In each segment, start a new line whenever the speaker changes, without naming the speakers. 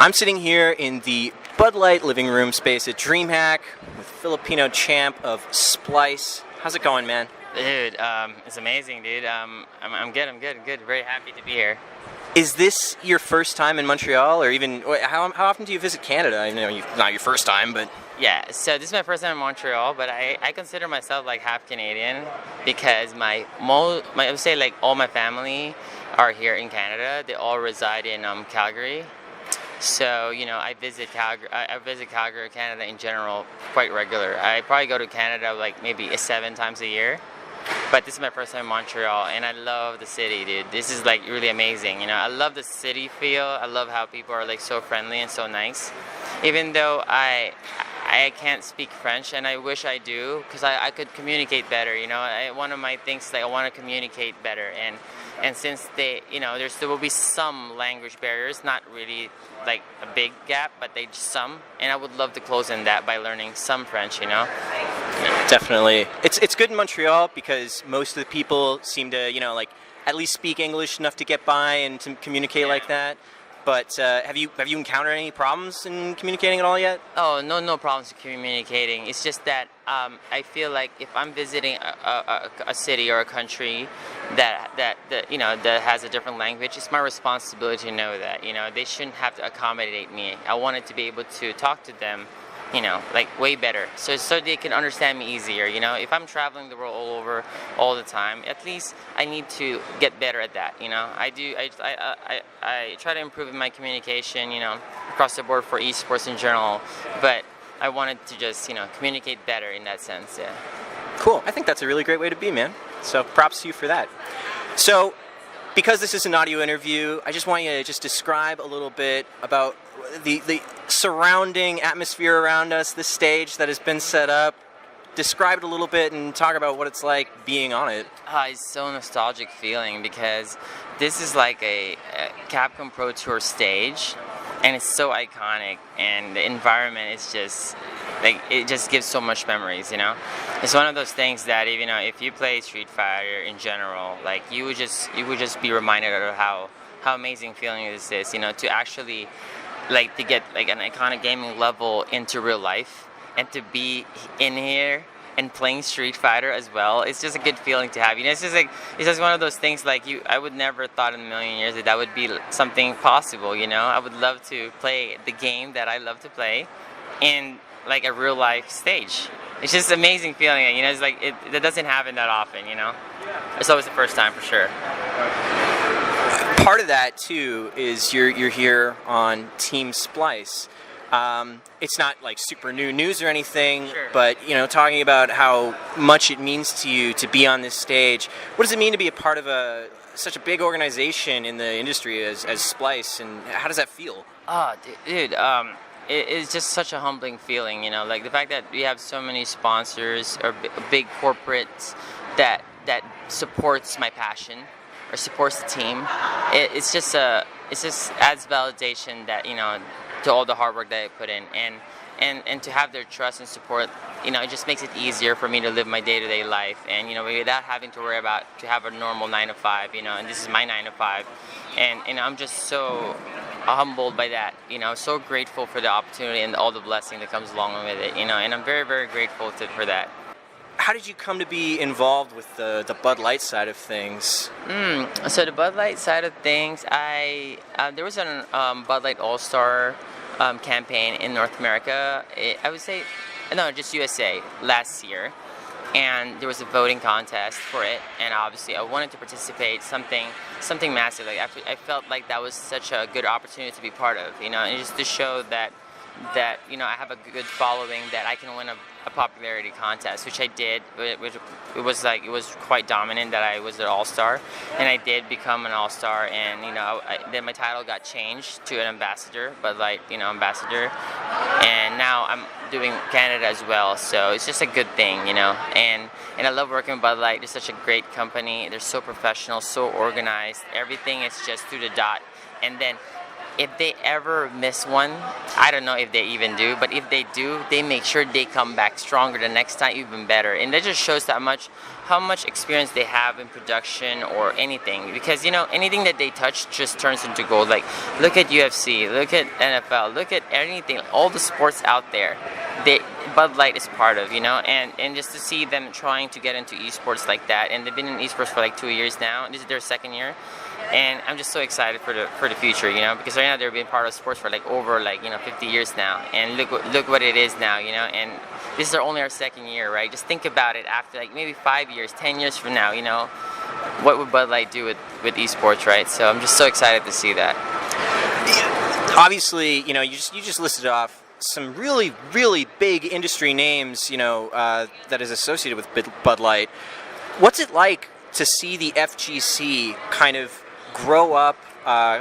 I'm sitting here in the Bud Light living room space at DreamHack with Filipino champ of Splyce. How's it going, man?
Dude, it's amazing, dude. I'm good. Very happy to be here.
Is this your first time in Montreal, or even how often do you visit Canada? I know not your first time, but
Yeah, so this is my first time in Montreal, but I consider myself like half Canadian because I would say like all my family are here in Canada. They all reside in Calgary. So, I visit Calgary, Canada in general quite regular. I probably go to Canada like maybe 7 times a year. But this is my first time in Montreal, and I love the city, dude. This is like really amazing. I love the city feel. I love how people are like so friendly and so nice. Even though I can't speak French, and I wish I do, because I could communicate better. One of my things is like I want to communicate better, and since there will be some language barriers, not really like a big gap, but some, and I would love to close in that by learning some French.
definitely. It's good in Montreal because most of the people seem to, like at least speak English enough to get by and to communicate like that. But have you encountered any problems in communicating at all yet?
Oh, no problems communicating. It's just that I feel like if I'm visiting a city or a country that has a different language, it's my responsibility to know that. They shouldn't have to accommodate me. I wanted to be able to talk to them, like way better, so they can understand me easier. If I'm traveling the world all over all the time, at least I need to get better at that. I try to improve in my communication, across the board for esports in general, but I wanted to just, communicate better in that sense. Yeah.
Cool. I think that's a really great way to be, man. So props to you for that. So, because this is an audio interview, I just want you to just describe a little bit about the surrounding atmosphere around us, the stage that has been set up. Describe it a little bit and talk about what it's like being on it.
It's so nostalgic feeling because this is like a Capcom Pro Tour stage, and it's so iconic, and the environment is just like, it just gives so much memories. It's one of those things that if you play Street Fighter in general, like you would just be reminded of how amazing feeling this is. To actually to get like an iconic gaming level into real life, and to be in here and playing Street Fighter as well, it's just a good feeling to have. It's just one of those things like I would never thought in a million years that would be something possible. I would love to play the game that I love to play in like a real life stage. It's just an amazing feeling. It's like that doesn't happen that often. It's always the first time for sure.
Part of that too is you're here on Team Splyce. It's not like super new news or anything,
sure,
but talking about how much it means to you to be on this stage. What does it mean to be a part of such a big organization in the industry as Splyce, and how does that feel?
Dude, it's just such a humbling feeling. Like the fact that we have so many sponsors or big corporates that supports my passion or supports the team. It just adds validation that to all the hard work that I put in, and to have their trust and support, it just makes it easier for me to live my day-to-day life, and without having to worry about to have a normal 9 to 5, and this is my 9 to 5, and I'm just so humbled by that, so grateful for the opportunity and all the blessing that comes along with it, and I'm very, very grateful for that.
How did you come to be involved with the Bud Light side of things?
So the Bud Light side of things, there was a Bud Light All-Star campaign in North America. I would say, no, just USA last year, and there was a voting contest for it. And obviously, I wanted to participate something massive. Like I felt like that was such a good opportunity to be part of, and just to show that I have a good following, that I can win a popularity contest, which I did. It was quite dominant that I was an all-star, and I did become an all-star, and then my title got changed to an ambassador, Bud Light ambassador, and now I'm doing Canada as well. So it's just a good thing, and I love working with Bud Light. They're such a great company. They're so professional, so organized. Everything is just through the dot, and then if they ever miss one, I don't know if they even do, but if they do, they make sure they come back stronger the next time, even better. And that just shows how much experience they have in production or anything. Because, anything that they touch just turns into gold. Like, look at UFC, look at NFL, look at anything, all the sports out there. Bud Light is part of, and just to see them trying to get into esports like that, and they've been in esports for like 2 years now. This is their second year. And I'm just so excited for the future, because right now they've been part of sports for like over 50 years now, and look what it is now, and this is only our second year, right? Just think about it after like maybe 5 years, 10 years from now, what would Bud Light do with esports, right? So I'm just so excited to see that.
Obviously, you just listed off some really, really big industry names, that is associated with Bud Light. What's it like to see the FGC kind of grow up,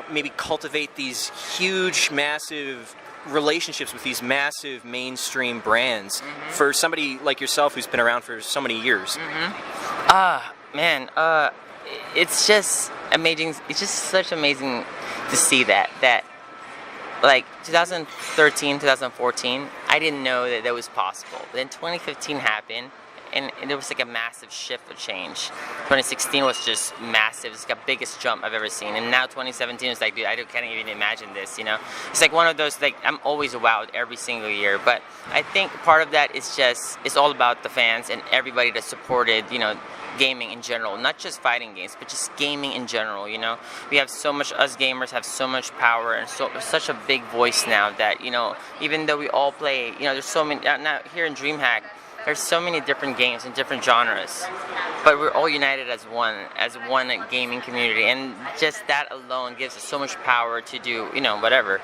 maybe cultivate these huge, massive relationships with these massive mainstream brands for somebody like yourself who's been around for so many years?
Man, it's just amazing. It's just such amazing to see that like 2013, 2014, I didn't know that was possible. But then 2015 happened, and there was like a massive shift of change. 2016 was just massive. It's like the biggest jump I've ever seen. And now 2017 is like, dude, can't even imagine this, It's like one of those, like, I'm always wowed every single year. But I think part of that is just, it's all about the fans and everybody that supported, gaming in general. Not just fighting games, but just gaming in general, We have so much, us gamers have so much power and such a big voice now that, even though we all play, there's so many, now here in DreamHack, there's so many different games and different genres, but we're all united as one gaming community, and just that alone gives us so much power to do, whatever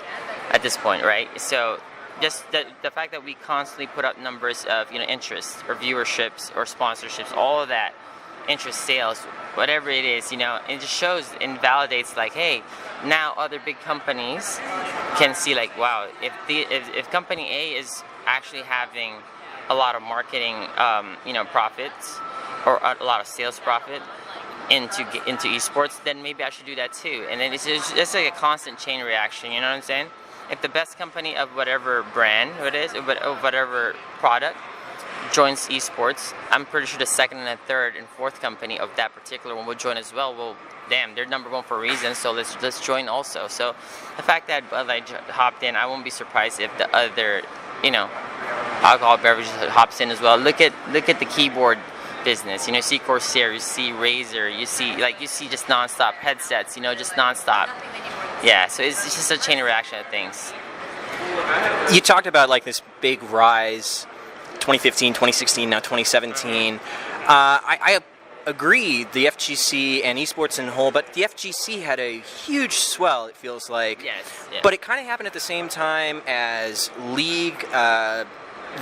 at this point, right? So just the fact that we constantly put up numbers of, interest or viewerships or sponsorships, all of that, interest, sales, whatever it is, it just shows and validates like, hey, now other big companies can see like, wow, if company A is actually having a lot of marketing, profits, or a lot of sales profit into esports, then maybe I should do that too. And then it's like a constant chain reaction. You know what I'm saying? If the best company of whatever brand it is, or whatever product joins esports, I'm pretty sure the second and the third and fourth company of that particular one would join as well. Well, damn, they're number one for a reason, so let's join also. So the fact that Bud Light hopped in, I won't be surprised if the other, alcohol beverages hops in as well. Look at the keyboard business. You see Corsair, you see Razer, you see just nonstop headsets. Just nonstop. Yeah, so it's just a chain reaction of things.
You talked about like this big rise, 2015, 2016, now 2017. I agree, the FGC and esports in whole, but the FGC had a huge swell, it feels like.
Yes.
But it kind of happened at the same time as League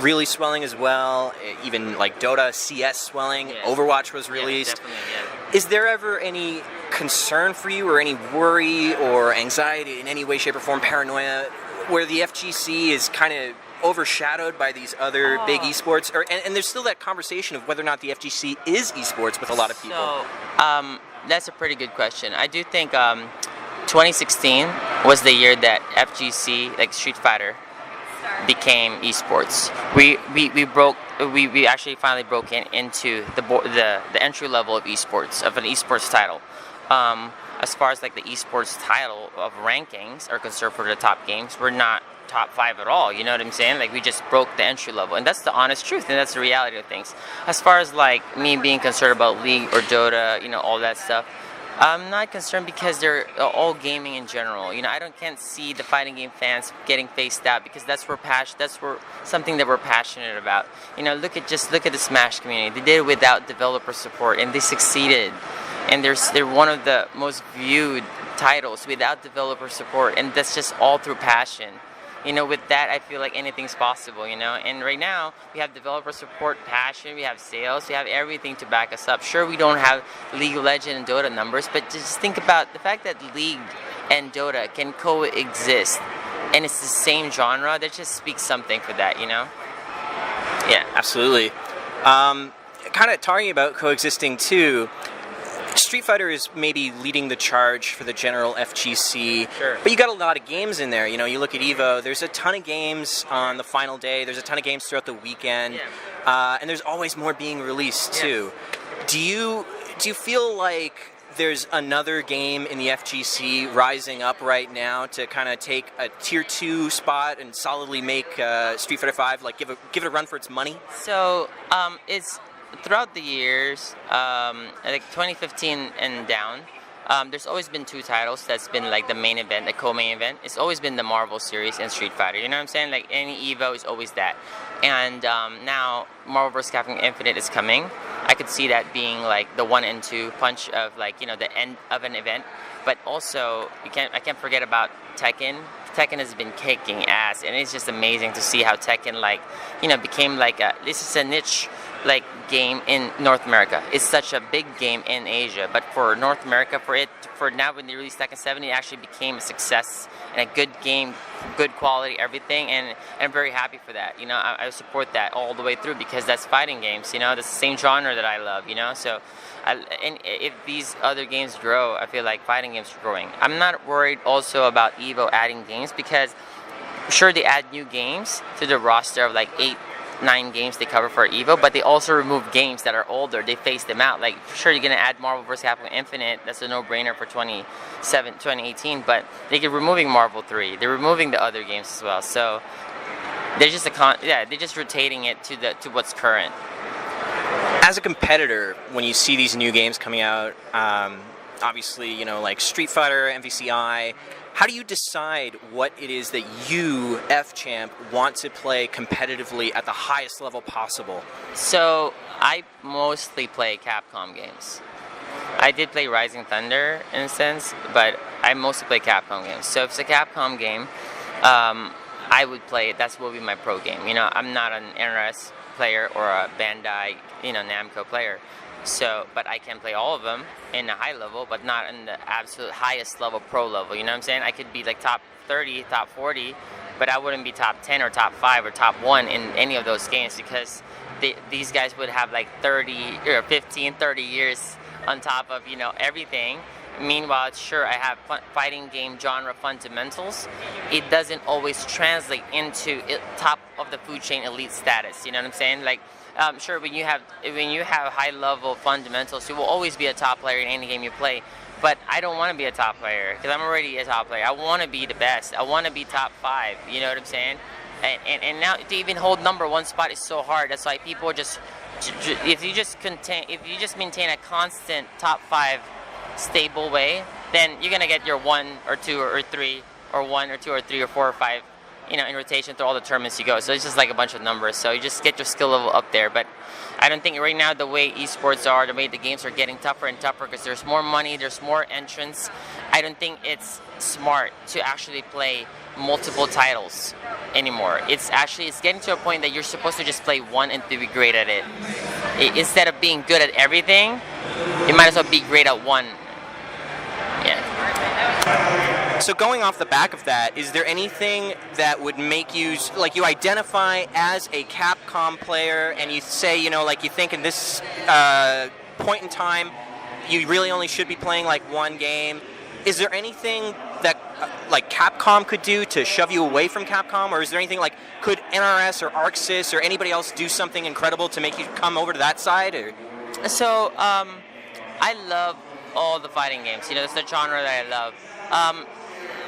really swelling as well, even like Dota, CS swelling, yes. Overwatch was released.
Yeah.
Is there ever any concern for you or any worry or anxiety in any way, shape, or form, paranoia, where the FGC is kind of overshadowed by these other big esports, and there's still that conversation of whether or not the FGC is esports with a lot of people?
So, that's a pretty good question. I do think 2016 was the year that FGC, like Street Fighter, became esports. We actually finally broke into the entry level of esports, of an esports title. As far as like the esports title of rankings are concerned for the top games, we're not top 5 at all, you know what I'm saying? Like, we just broke the entry level, and that's the honest truth, and that's the reality of things. As far as like me being concerned about League or Dota, all that stuff, I'm not concerned because they're all gaming in general. I can't see the fighting game fans getting phased out, because that's something that we're passionate about. Look at the Smash community. They did it without developer support, and they succeeded. And they're one of the most viewed titles without developer support, and that's just all through passion. With that, I feel like anything's possible, And right now, we have developer support, passion, we have sales, we have everything to back us up. Sure, we don't have League of Legends and Dota numbers, but just think about the fact that League and Dota can coexist, and it's the same genre. That just speaks something for that, Yeah.
Absolutely. Kind of talking about coexisting too, Street Fighter is maybe leading the charge for the general FGC,
Sure.
but you got a lot of games in there. You know, you look at EVO, there's a ton of games on the final day, there's a ton of games throughout the weekend, and there's always more being released too. Do you feel like there's another game in the FGC rising up right now to kind of take a tier 2 spot and solidly make Street Fighter 5, like give it a run for its money?
So it's throughout the years, like 2015 and down, there's always been 2 titles that's been like the main event, the co-main event. It's always been the Marvel series and Street Fighter. You know what I'm saying? Like any EVO is always that. And now Marvel vs. Capcom Infinite is coming. I could see that being like the 1 and 2 punch of like, you know, the end of an event. But also, I can't forget about Tekken. Tekken has been kicking ass, and it's just amazing to see how Tekken, like, you know, became like this is a niche like game in North America. It's such a big game in Asia, but for North America, for now when they released Tekken 7, it actually became a success and a good game, good quality, everything, and I'm very happy for that. You know, I support that all the way through because that's fighting games. You know, that's the same genre that I love. You know, so. And if these other games grow, I feel like fighting games are growing. I'm not worried also about EVO adding games because sure they add new games to the roster of like 8, 9 games they cover for EVO, but they also remove games that are older. They phase them out. Like sure you're gonna add Marvel vs. Capcom Infinite, that's a no-brainer for 2018, but they're removing Marvel 3. They're removing the other games as well. So they're just they're just rotating it to what's current.
As a competitor, when you see these new games coming out, obviously, you know, like Street Fighter, MVCI, how do you decide what it is that you, FChamp, want to play competitively at the highest level possible?
So, I mostly play Capcom games. I did play Rising Thunder in a sense, but I mostly play Capcom games. So if it's a Capcom game, I would play it. That will be my pro game. You know, I'm not an NRS player or a Bandai, you know, Namco player. So, but I can play all of them in a high level, but not in the absolute highest level, pro level. You know what I'm saying? I could be like top 30, top 40, but I wouldn't be top 10 or top 5 or top 1 in any of those games because these guys would have like 30 or 15, 30 years on top of, you know, everything. Meanwhile, sure, I have fighting game genre fundamentals. It doesn't always translate into top of the food chain elite status. You know what I'm saying? Like, sure, when you have high level fundamentals, you will always be a top player in any game you play. But I don't want to be a top player because I'm already a top player. I want to be the best. I want to be top 5. You know what I'm saying? And now to even hold #1 spot is so hard. That's why people just if you just maintain a constant top 5 stable way, then you're gonna get your 1 or 2 or 3 or 1 or 2 or 3 or 4 or 5, you know, in rotation through all the tournaments you go. So it's just like a bunch of numbers. So you just get your skill level up there. But I don't think right now the way esports are, the way the games are getting tougher and tougher because there's more money, there's more entrants. I don't think it's smart to actually play multiple titles anymore. It's getting to a point that you're supposed to just play one and be great at it. Instead of being good at everything, you might as well be great at one. Yeah.
So going off the back of that, is there anything that would make you, like you identify as a Capcom player and you say, you know, like you think in this point in time, you really only should be playing like one game. Is there anything that like Capcom could do to shove you away from Capcom, or is there anything like could NRS or ArcSys or anybody else do something incredible to make you come over to that side? Or?
So I love all the fighting games. You know, it's the genre that I love.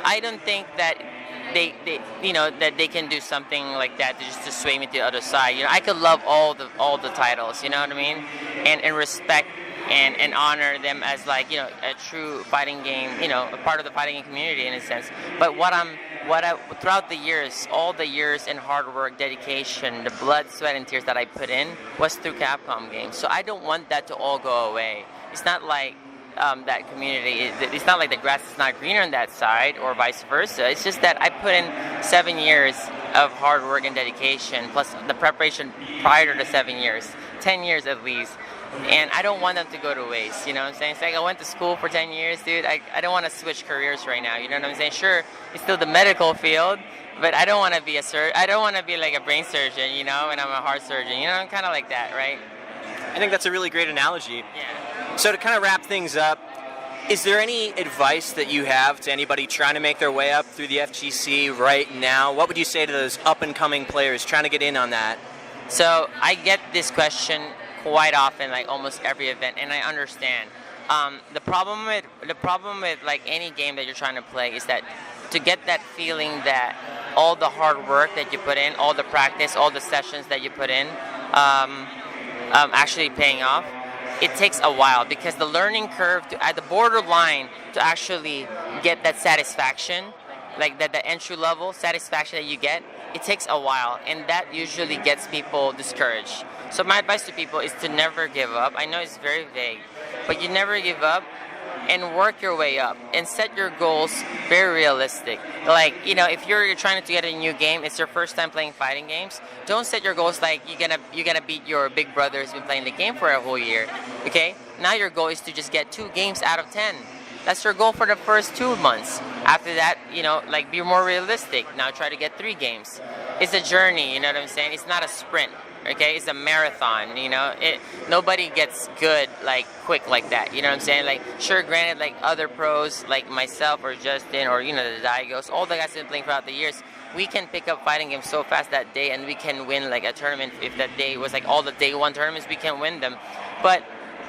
I don't think that they you know that they can do something like that to sway me to the other side. You know, I could love all the titles. You know what I mean, and respect. And honor them as like, you know, a true fighting game, you know, a part of the fighting game community in a sense. But throughout the years, all the years and hard work, dedication, the blood, sweat, and tears that I put in was through Capcom games. So I don't want that to all go away. It's not like that community, it's not like the grass is not greener on that side or vice versa. It's just that I put in 7 years of hard work and dedication, plus the preparation prior to the 7 years, 10 years at least. And I don't want them to go to waste, you know what I'm saying? It's like I went to school for 10 years, dude. I don't want to switch careers right now, you know what I'm saying? Sure, it's still the medical field, but I don't want to be I don't want to be like a brain surgeon, you know, and I'm a heart surgeon. You know, I'm kind of like that, right?
I think that's a really great analogy.
Yeah.
So to kind of wrap things up, is there any advice that you have to anybody trying to make their way up through the FGC right now? What would you say to those up-and-coming players trying to get in on that?
So I get this question quite often, like almost every event, and I understand. The problem with like any game that you're trying to play is that to get that feeling that all the hard work that you put in, all the practice, all the sessions that you put in, actually paying off. It takes a while because the learning curve at the borderline to actually get that satisfaction, like the entry level satisfaction that you get, it takes a while, and that usually gets people discouraged. So my advice to people is to never give up. I know it's very vague, but you never give up and work your way up and set your goals very realistic. Like, you know, if you're trying to get a new game, it's your first time playing fighting games, don't set your goals like you're gonna beat your big brother who's been playing the game for a whole year. Okay? Now your goal is to just get 2 games out of 10. That's your goal for the first 2 months. After that, you know, like be more realistic. Now try to get 3 games. It's a journey, you know what I'm saying? It's not a sprint. Okay, it's a marathon, you know. Nobody gets good like quick like that, you know what I'm saying? Like, sure, granted, like other pros like myself or Justin or, you know, the Diagos, all the guys that have been playing throughout the years, we can pick up fighting games so fast that day, and we can win like a tournament. If that day was like all the day 1 tournaments, we can win them. But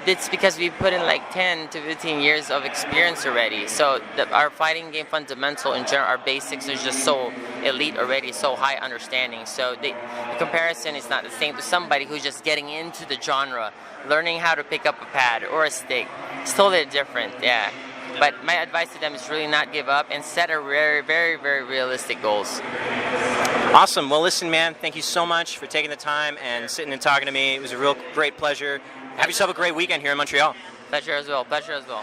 it's because we put in like 10 to 15 years of experience already. So our fighting game fundamental in general, our basics is just so elite already, so high understanding. So the comparison is not the same to somebody who's just getting into the genre, learning how to pick up a pad or a stick. It's totally different, yeah. But my advice to them is really not give up and set a very, very, very realistic goals.
Awesome. Well, listen, man, thank you so much for taking the time and sitting and talking to me. It was a real great pleasure. Have yourself a great weekend here in Montreal.
Pleasure as well. Pleasure as well.